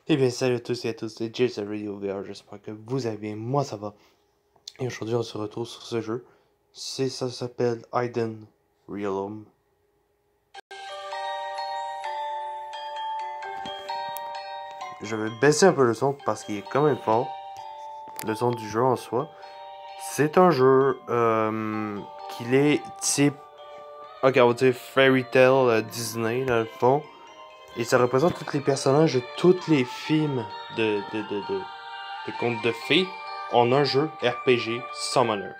Eh bien, salut à tous et à tous, c'est Jason Radio VR, j'espère que vous allez bien, moi ça va. Et aujourd'hui, on se retrouve sur ce jeu. Ça s'appelle Hidden Realm. Je vais baisser un peu le son parce qu'il est quand même fort. Le son du jeu en soi. C'est un jeu qu'il est type, ok, on va dire Fairy Tale Disney dans le fond. Et ça représente tous les personnages de tous les films de contes de fées en un jeu RPG Summoner.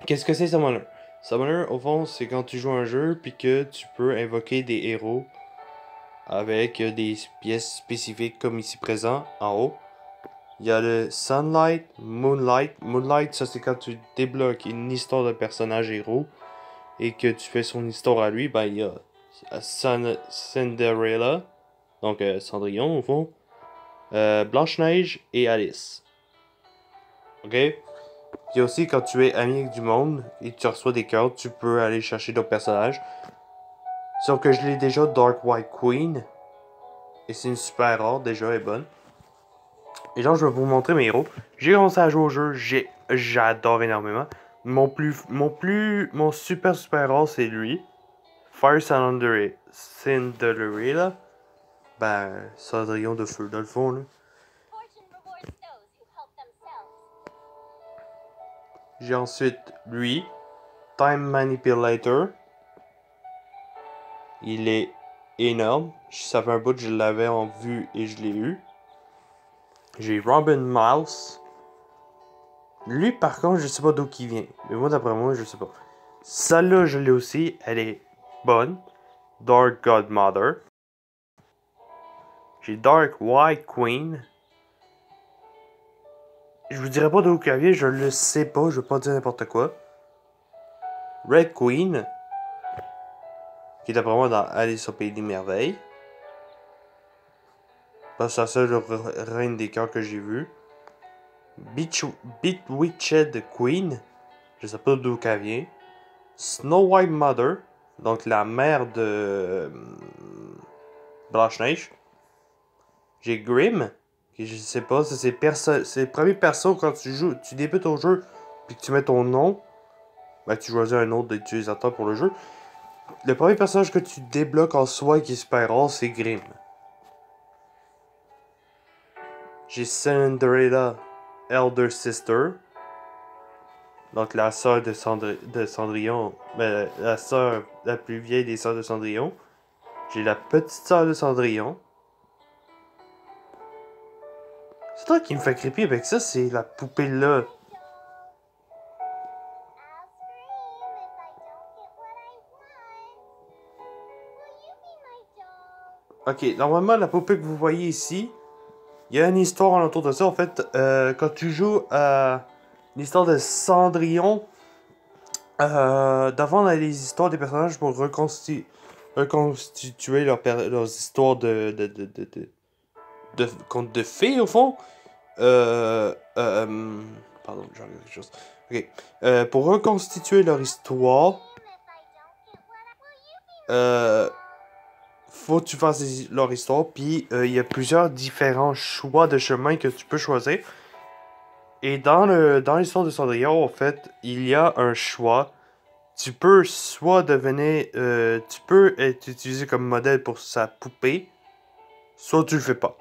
Qu'est-ce que c'est Summoner? Summoner, au fond, c'est quand tu joues à un jeu puis que tu peux invoquer des héros avec des pièces spécifiques comme ici présent en haut. Il y a le Sunlight, Moonlight. Moonlight, ça c'est quand tu débloques une histoire de personnage héros et que tu fais son histoire à lui. Ben, il y a Cinderella, donc Cendrillon au fond, Blanche-Neige et Alice. Ok? Puis aussi, quand tu es ami avec du monde et tu reçois des cartes, tu peux aller chercher d'autres personnages. Sauf que je l'ai déjà Dark White Queen. Et c'est une super rare, déjà, elle est bonne. Et donc, je vais vous montrer mes héros. J'ai commencé à jouer au jeu, j'adore énormément. Mon super rare, c'est lui. Fire Cinderella. Ben, Cendrillon de feu, dans le fond, là. J'ai ensuite lui, Time Manipulator. Il est énorme. Ça fait un bout que je l'avais en vue et je l'ai eu. J'ai Robin Mouse. Lui, par contre, je sais pas d'où il vient. Mais moi, d'après moi, je sais pas. Celle-là, je l'ai aussi. Elle est bonne. Dark Godmother. J'ai Dark White Queen. Je vous dirai pas d'où elle vient, je le sais pas, je vais pas dire n'importe quoi. Red Queen. Qui est d'après moi dans Alice au Pays des Merveilles. C'est la seule reine des cœurs que j'ai vue. Bewitched Queen. Je sais pas d'où elle vient. Snow White Mother. Donc la mère de Blanche-Neige. J'ai Grimm. Que je sais pas, c'est le premier perso quand tu joues, tu débutes au jeu. Puis que tu mets ton nom. Ben tu choisis un autre utilisateur pour le jeu. Le premier personnage que tu débloques en soi qui est super rare, c'est Grimm. J'ai Cinderella, Elder Sister. Donc la sœur de Cendrillon. Ben, la sœur la plus vieille des sœurs de Cendrillon. J'ai la petite sœur de Cendrillon. C'est toi qui me fait creepy avec ça, c'est la poupée là. Ok, normalement la poupée que vous voyez ici, il y a une histoire autour de ça. En fait, quand tu joues à l'histoire de Cendrillon, d'avant on a les histoires des personnages pour reconstituer leurs histoires de contes de fées au fond. Pardon, j'ai regardé quelque chose. Ok. Pour reconstituer leur histoire, euh, faut que tu fasses leur histoire, puis il y a plusieurs différents choix de chemin que tu peux choisir. Et dans l'histoire de Cendrillon, en fait, il y a un choix. Tu peux soit devenir. Tu peux être utilisé comme modèle pour sa poupée, soit tu le fais pas.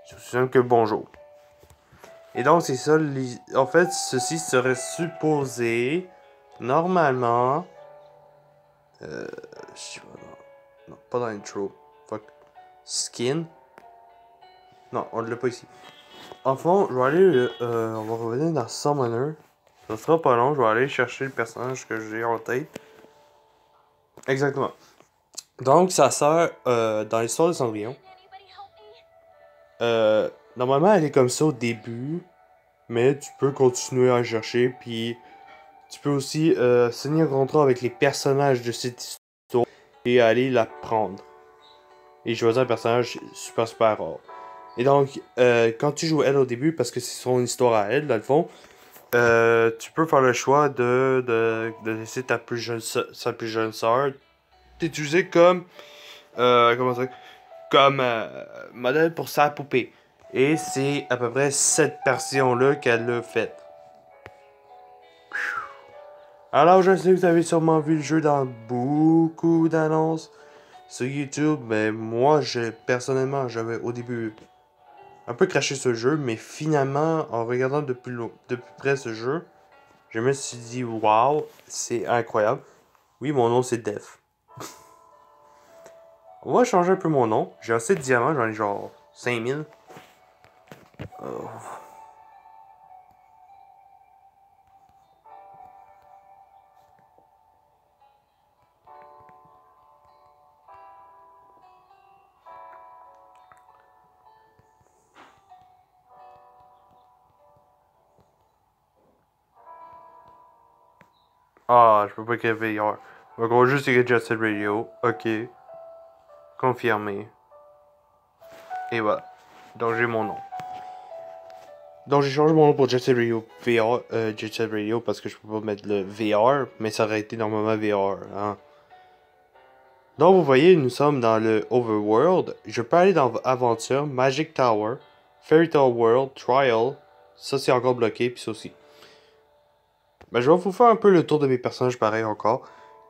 C'est aussi simple que bonjour. Et donc, c'est ça. En fait, ceci serait supposé. Normalement. Je sais pas. Non, pas dans l'intro. Fuck. Skin. Non, on l'a pas ici. En fond, je vais aller. On va revenir dans Summoner. Ça sera pas long. Je vais aller chercher le personnage que j'ai en tête. Exactement. Donc, sa sœur, dans l'histoire de Cendrillon. Normalement, elle est comme ça au début. Mais tu peux continuer à chercher. Puis tu peux aussi signer un contrat avec les personnages de cette histoire et aller la prendre. Et choisir un personnage super rare. Et donc, quand tu joues elle au début, parce que c'est son histoire à elle, dans le fond, tu peux faire le choix de laisser sa plus jeune sœur t'utiliser comme comment ça? Comme modèle pour sa poupée. Et c'est à peu près cette version-là qu'elle a faite. Alors, je sais que vous avez sûrement vu le jeu dans beaucoup d'annonces sur YouTube, mais moi, personnellement, j'avais au début un peu craché ce jeu, mais finalement, en regardant de plus près ce jeu, je me suis dit, waouh, c'est incroyable. Oui, mon nom c'est Def. On va changer un peu mon nom. J'ai assez de diamants, j'en ai genre 5000. Ah, je peux pas écrire VR. Donc, on va juste écrire Jet Set Radio. Ok. Confirmé. Et voilà. Donc, j'ai mon nom. Donc, j'ai changé mon nom pour Jet Set Radio VR. Jet Set Radio parce que je peux pas mettre le VR, mais ça aurait été normalement VR. Hein. Donc, vous voyez, nous sommes dans le Overworld. Je peux aller dans Aventure, Magic Tower, Fairy Tale World, Trial. Ça, c'est encore bloqué, puis ça aussi. Ben, je vais vous faire un peu le tour de mes personnages pareil encore.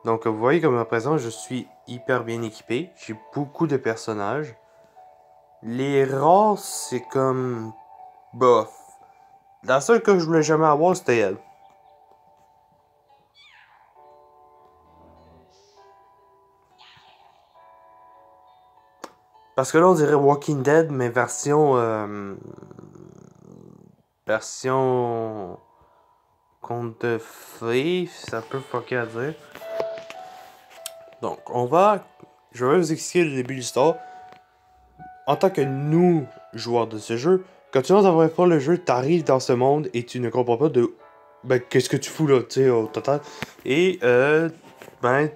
Donc, vous voyez comme à présent, je suis hyper bien équipé. J'ai beaucoup de personnages. Les rares, c'est comme... bof. La seule que je voulais jamais avoir, c'était elle. Parce que là, on dirait Walking Dead, mais version... version... conte de fées, ça peut fucker à dire. Donc, je vais vous expliquer le début de l'histoire. En tant que nous, joueurs de ce jeu, quand tu lances la première fois le jeu, t'arrives dans ce monde et tu ne comprends pas de... Ben, qu'est-ce que tu fous là, tu sais, au total. Et, ben,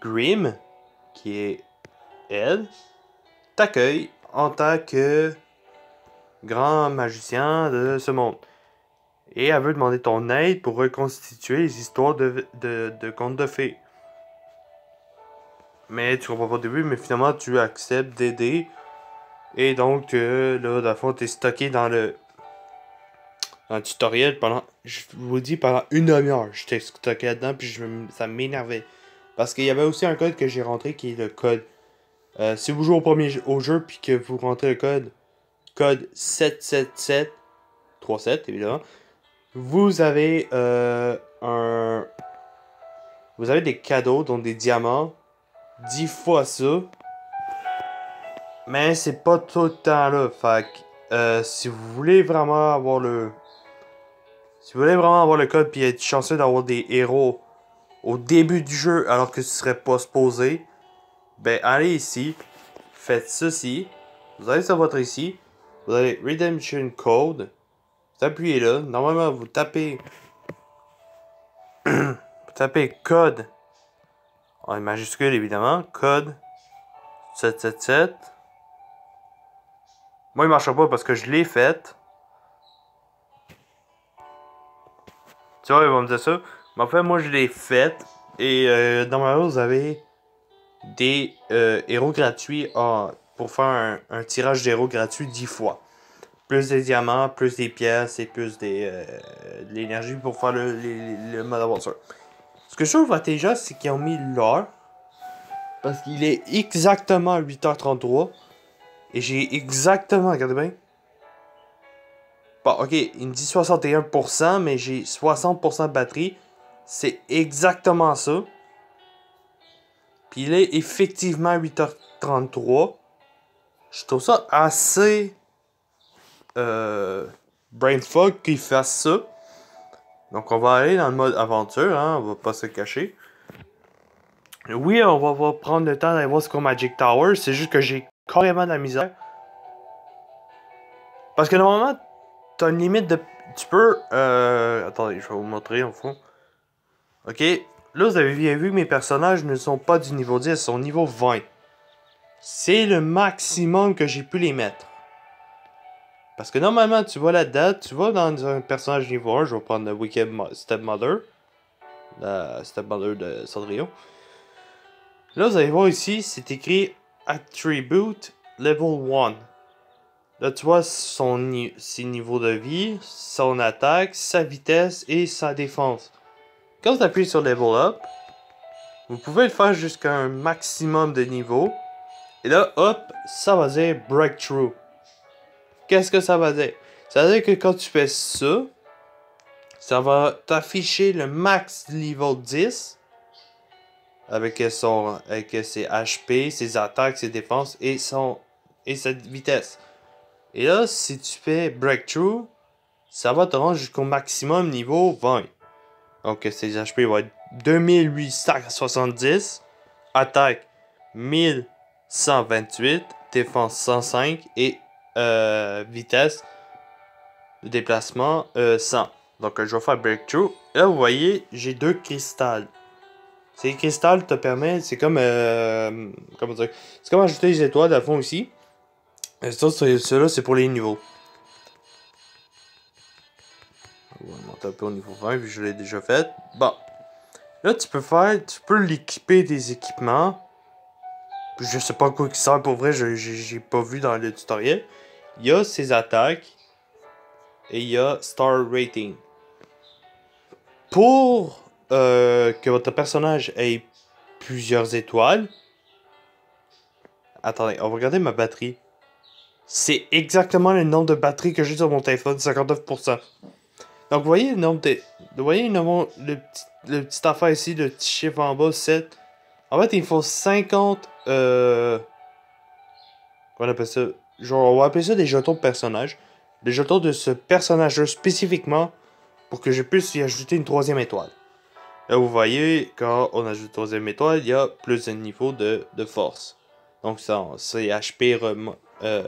Grim, qui est elle, t'accueille en tant que grand magicien de ce monde. Et elle veut demander ton aide pour reconstituer les histoires de contes de fées. Mais tu comprends pas au début, mais finalement tu acceptes d'aider. Et donc là, dans le fond, t'es stocké dans le tutoriel pendant, je vous dis, pendant une demi-heure. J'étais stocké là-dedans, puis ça m'énervait. Parce qu'il y avait aussi un code que j'ai rentré qui est le code. Si vous jouez au jeu, puis que vous rentrez le code 77737, évidemment, vous avez vous avez des cadeaux, donc des diamants, 10 fois ça. Mais c'est pas tout le temps là. Fait que, si vous voulez vraiment avoir le... Si vous voulez vraiment avoir le code puis être chanceux d'avoir des héros au début du jeu alors que ce serait pas supposé, ben allez ici, faites ceci, vous allez sur votre ici, vous allez Redemption Code, vous appuyez là, normalement vous tapez code en majuscule évidemment, code 777. Moi il marchera pas parce que je l'ai fait. Tu vois, ils vont me dire ça. Mais en fait, moi, je l'ai fait. Et normalement, vous avez des héros gratuits pour faire un tirage d'héros gratuit 10 fois. Plus des diamants, plus des pièces et plus de l'énergie pour faire le mode aventure. Ce que je trouve intelligent, c'est qu'ils ont mis l'heure. Parce qu'il est exactement 8h33. Et j'ai exactement, regardez bien. Bon, ok, il me dit 61%, mais j'ai 60% de batterie. C'est exactement ça. Puis il est effectivement 8h33. Je trouve ça assez brainfuck qu'il fasse ça. Donc on va aller dans le mode aventure, hein, on va pas se cacher. Oui, on va prendre le temps d'aller voir ce qu'est Magic Tower. C'est juste que j'ai carrément de la misère. Parce que normalement, t'as une limite de... Tu peux... attendez, je vais vous montrer en fond. Ok, là vous avez bien vu que mes personnages ne sont pas du niveau 10, ils sont niveau 20. C'est le maximum que j'ai pu les mettre. Parce que normalement, tu vas là-dedans, tu vas dans un personnage niveau 1, je vais prendre le Wicked Stepmother. La Stepmother de Cendrillon. Là, vous allez voir ici, c'est écrit Attribute Level 1. Là, tu vois ses niveaux de vie, son attaque, sa vitesse et sa défense. Quand tu appuies sur Level Up, vous pouvez le faire jusqu'à un maximum de niveau. Et là, hop, ça va dire Breakthrough. Qu'est-ce que ça va dire? Ça veut dire que quand tu fais ça, ça va t'afficher le max level 10 avec ses HP, ses attaques, ses défenses et sa vitesse. Et là, si tu fais Breakthrough, ça va te rendre jusqu'au maximum niveau 20. Donc ses HP vont être 2870, attaque 1128, défense 105 et vitesse de déplacement 100. Donc je vais faire Breakthrough. Là vous voyez, j'ai 2 cristals. Ces cristals te permettent, c'est comme comment dire, c'est comme ajouter des étoiles à fond ici. Et ceux-là c'est pour les niveaux. On va monter un peu au niveau 20 vu que je l'ai déjà fait. Bon. Là tu peux l'équiper des équipements. Je sais pas à quoi il sert pour vrai, j'ai pas vu dans le tutoriel. Il y a ses attaques. Et il y a Star Rating. Pour que votre personnage ait plusieurs étoiles. Attendez, on va regarder ma batterie. C'est exactement le nombre de batteries que j'ai sur mon téléphone, 59%. Donc vous voyez le nombre de. Vous voyez le petit affaire ici, le petit chiffre en bas, 7. En fait, il faut 50. Comment on appelle ça? Genre, on va appeler ça des jetons de personnage. Des jetons de ce personnage-là spécifiquement pour que je puisse y ajouter une 3e étoile. Là, vous voyez, quand on ajoute une 3e étoile, il y a plus de niveau de force. Donc, ses HP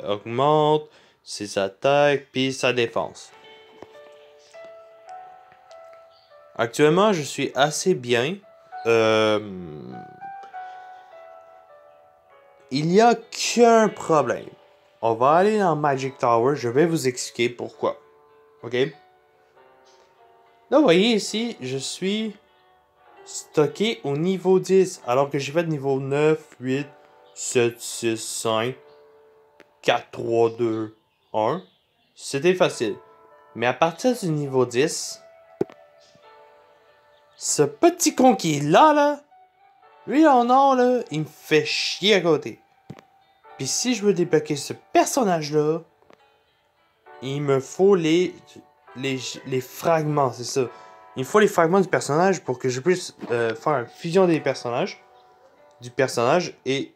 augmente, ses attaques, puis sa défense. Actuellement, je suis assez bien. Il n'y a qu'un problème. On va aller dans Magic Tower, je vais vous expliquer pourquoi. Ok? Là, vous voyez ici, je suis stocké au niveau 10, alors que j'ai fait niveau 9, 8, 7, 6, 5, 4, 3, 2, 1. C'était facile. Mais à partir du niveau 10, ce petit con qui est là, lui en or, là, il me fait chier à côté. Puis si je veux débloquer ce personnage-là, il me faut les fragments, c'est ça. Il me faut les fragments du personnage pour que je puisse faire une fusion des personnages. Du personnage et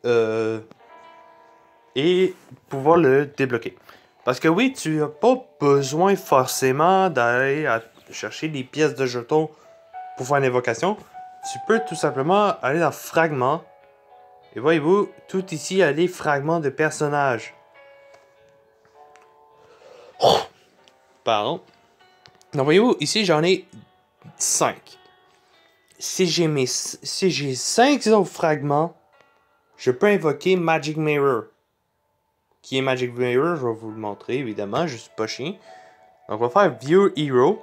pouvoir le débloquer. Parce que oui, tu n'as pas besoin forcément d'aller chercher des pièces de jetons pour faire une invocation. Tu peux tout simplement aller dans Fragments. Et voyez-vous, tout ici, il y a les fragments de personnages. Oh! Pardon. Donc voyez-vous, ici j'en ai 5. Si j'ai 5 autres fragments, je peux invoquer Magic Mirror. Qui est Magic Mirror, je vais vous le montrer évidemment, je suis pas chien. Donc on va faire View Hero.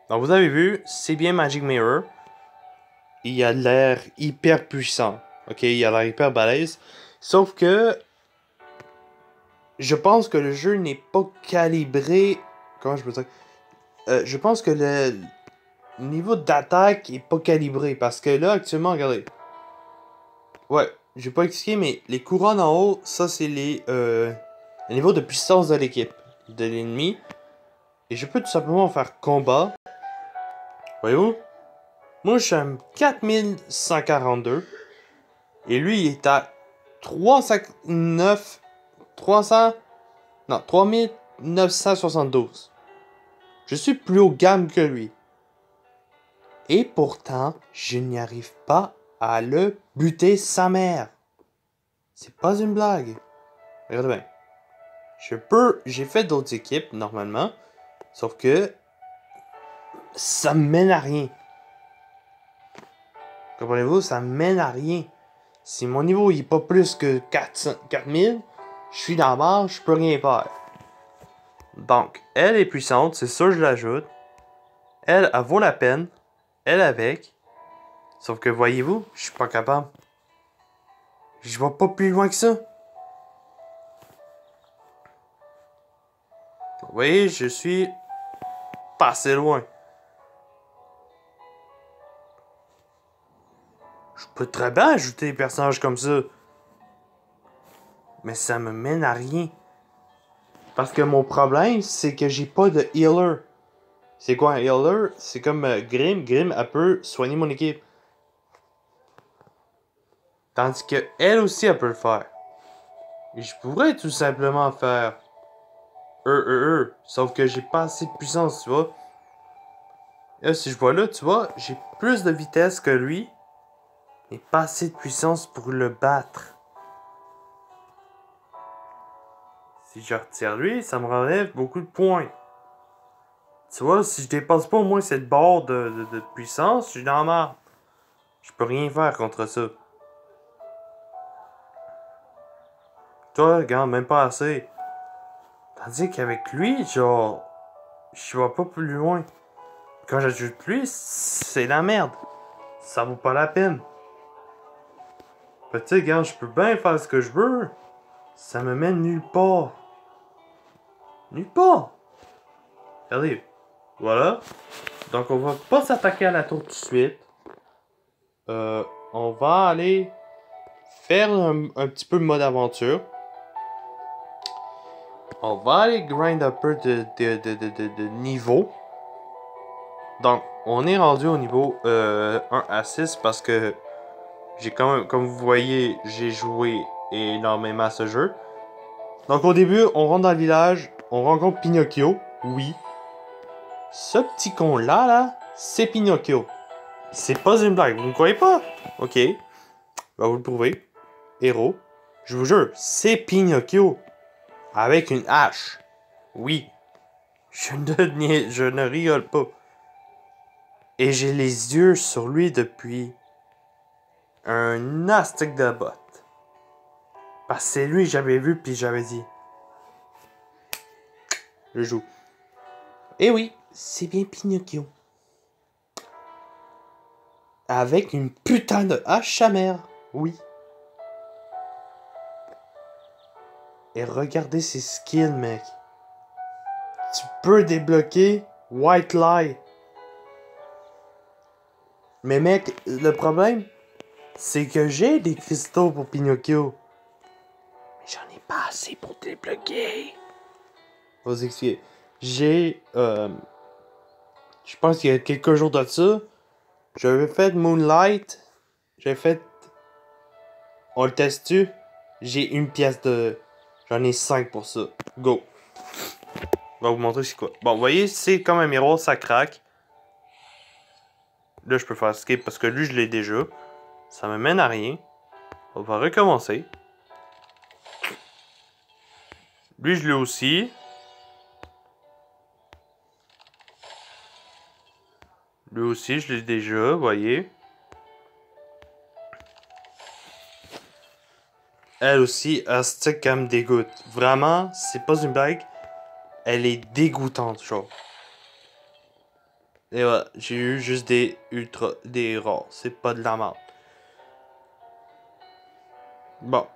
Donc vous avez vu, c'est bien Magic Mirror. Il a l'air hyper puissant. Ok, il a l'air hyper balèze. Sauf que je pense que le jeu n'est pas calibré. Comment je peux dire? Je pense que le niveau d'attaque est pas calibré. Parce que là, actuellement, regardez. Ouais, j'ai pas expliqué, mais les couronnes en haut, ça c'est le niveau de puissance de l'équipe, de l'ennemi. Et je peux tout simplement faire combat. Voyez-vous? Moi, je suis à 4142. Et lui, il est à 309... 300... Non, 3972. Je suis plus haut gamme que lui. Et pourtant, je n'y arrive pas à le buter sa mère. C'est pas une blague. Regardez bien. J'ai fait d'autres équipes, normalement. Sauf que... ça me mène à rien. Comprenez-vous? Ça me mène à rien. Si mon niveau il est pas plus que 4000, je suis dans la barre, je peux rien faire. Donc, elle est puissante, c'est ça je l'ajoute. Elle vaut la peine. Elle avec. Sauf que voyez-vous, je suis pas capable. Je vais pas plus loin que ça. Vous voyez, je suis pas assez loin. Je peux très bien ajouter des personnages comme ça. Mais ça me mène à rien. Parce que mon problème, c'est que j'ai pas de healer. C'est quoi un healer? C'est comme Grim. Grim, elle peut soigner mon équipe. Tandis que elle aussi, elle peut le faire. Et je pourrais tout simplement faire sauf que j'ai pas assez de puissance, tu vois. Et là, si je vois là, tu vois, j'ai plus de vitesse que lui, mais pas assez de puissance pour le battre. Si je retire lui, ça me relève beaucoup de points. Tu vois, si je dépasse pas au moins cette barre de puissance, je suis dans la merde. Je peux rien faire contre ça. Toi, regarde, même pas assez. Tandis qu'avec lui, genre, je vais pas plus loin. Quand j'ajoute lui, c'est la merde. Ça vaut pas la peine. Petit gars, je peux bien faire ce que je veux. Ça me mène nulle part. Nulle part. Regardez. Voilà. Donc on va pas s'attaquer à la tour tout de suite. On va aller faire un petit peu de mode aventure. On va aller grind un peu de niveau. Donc on est rendu au niveau 1 à 6 parce que j'ai quand même, comme vous voyez, j'ai joué énormément à ce jeu. Donc au début, on rentre dans le village, on rencontre Pinocchio, oui. Ce petit con là, c'est Pinocchio. C'est pas une blague, vous ne croyez pas? Ok, va vous le prouver. Héros, je vous jure, c'est Pinocchio. Avec une hache. Oui. Je ne rigole pas. Et j'ai les yeux sur lui depuis un astic de botte. Parce que c'est lui que j'avais vu puis j'avais dit. Je joue. Et oui, c'est bien Pinocchio. Avec une putain de hache à mère. Oui. Et regardez ses skills, mec. Tu peux débloquer White Lie. Mais mec, le problème, c'est que j'ai des cristaux pour Pinocchio. Mais j'en ai pas assez pour débloquer. Je vais vous expliquer. J'ai... je pense qu'il y a quelques jours de ça, j'avais fait Moonlight. J'avais fait... On le teste-tu? J'ai une pièce de... J'en ai 5 pour ça. Go. Je vais vous montrer c'est quoi. Bon, vous voyez, c'est comme un miroir, ça craque. Là, je peux faire skip parce que lui, je l'ai déjà. Ça me mène à rien. On va recommencer. Lui, je l'ai aussi. Lui aussi, je l'ai déjà, vous voyez. Elle aussi, Aztec, elle me dégoûte. Vraiment, c'est pas une blague. Elle est dégoûtante, genre. Et voilà, j'ai eu juste des rares. C'est pas de la merde. Bon.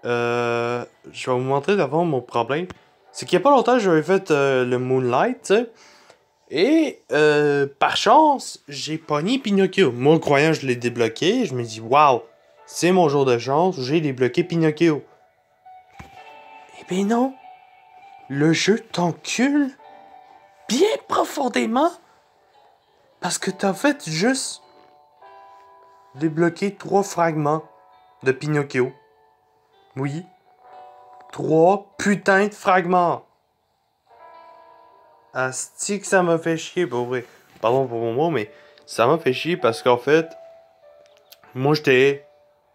Je vais vous montrer d'abord mon problème. C'est qu'il y a pas longtemps, j'avais fait le Moonlight, tu sais. Et par chance, j'ai pogné Pinocchio. Moi, croyant que je l'ai débloqué, je me dis, waouh, c'est mon jour de chance, j'ai débloqué Pinocchio. Eh ben non, le jeu t'encule bien profondément parce que t'as fait juste débloquer 3 fragments de Pinocchio. Oui, 3 putains de fragments. Asti que ça m'a fait chier, pour vrai. Pardon pour mon mot, mais ça m'a fait chier parce qu'en fait, moi j'étais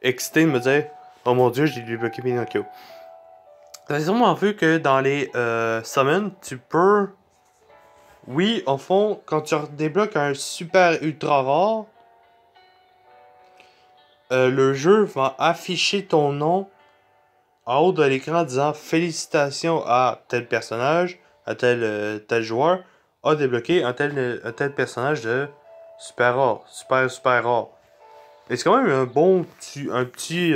excité de me dire, oh mon dieu, j'ai débloqué Pinocchio. T'as sûrement vu que dans les summons, tu peux. Oui, au fond, quand tu débloques un super ultra rare, le jeu va afficher ton nom en haut de l'écran disant félicitations à tel personnage, à tel joueur, a débloqué un tel personnage de super rare, super rare. Et c'est quand même un bon petit.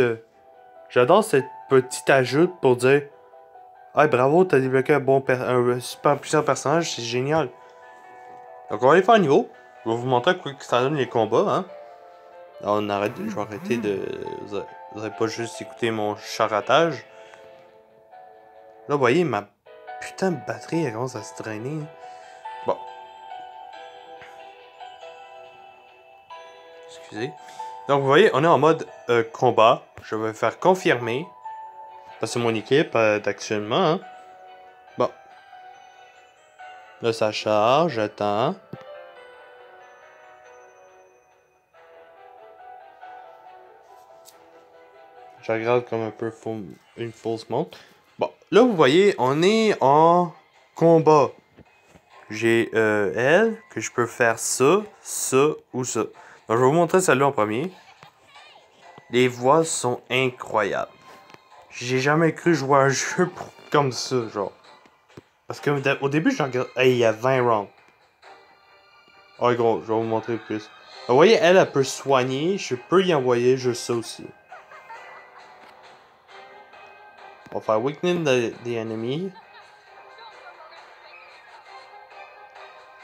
J'adore cette petite ajout pour dire ah bravo, t'as débloqué un super puissant personnage, c'est génial. Donc on va aller faire un niveau. Je vais vous montrer quoi que ça donne les combats, hein. Alors, je vais arrêter de. Vous allez pas juste écouter mon charatage. Là, vous voyez, ma putain de batterie, elle commence à se traîner. Bon. Excusez. Donc, vous voyez, on est en mode combat. Je vais faire confirmer. Parce que c'est mon équipe d'actuellement, hein. Bon. Là, ça charge, j'attends. Je regarde comme un peu une fausse montre. Bon, là, vous voyez, on est en combat. J'ai elle, que je peux faire ça, ça ou ça. Donc, je vais vous montrer celle-là en premier. Les voix sont incroyables. J'ai jamais cru jouer à un jeu comme ça, genre. Parce que au début, je regarde. Hey, il y a 20 rounds. Oh, gros, je vais vous montrer plus. Vous voyez, elle peut soigner. Je peux y envoyer juste ça aussi. On va faire Weakening the Enemy.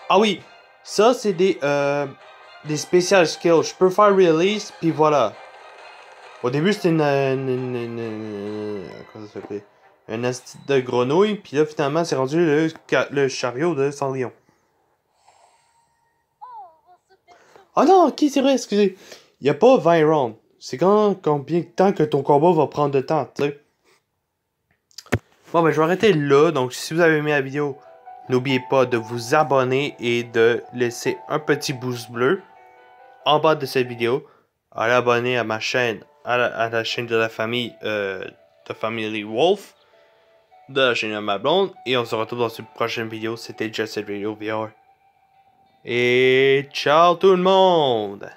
Ah oui, ça c'est des special skills. Je peux faire release, puis voilà. Au début c'était comment ça s'appelle? Un asti de grenouille, puis là finalement c'est rendu le chariot de Cendrillon. Ah non, ok, c'est vrai, excusez. Il n'y a pas 20 rounds. C'est combien de temps que ton combat va prendre de temps, tu sais. Bon, ben, je vais arrêter là. Donc, si vous avez aimé la vidéo, n'oubliez pas de vous abonner et de laisser un petit pouce bleu en bas de cette vidéo. Allez abonner à ma chaîne, à la chaîne de la famille, de Family Wolf, de la chaîne de ma blonde. Et on se retrouve dans une prochaine vidéo. C'était Just a Video VR. Et ciao tout le monde!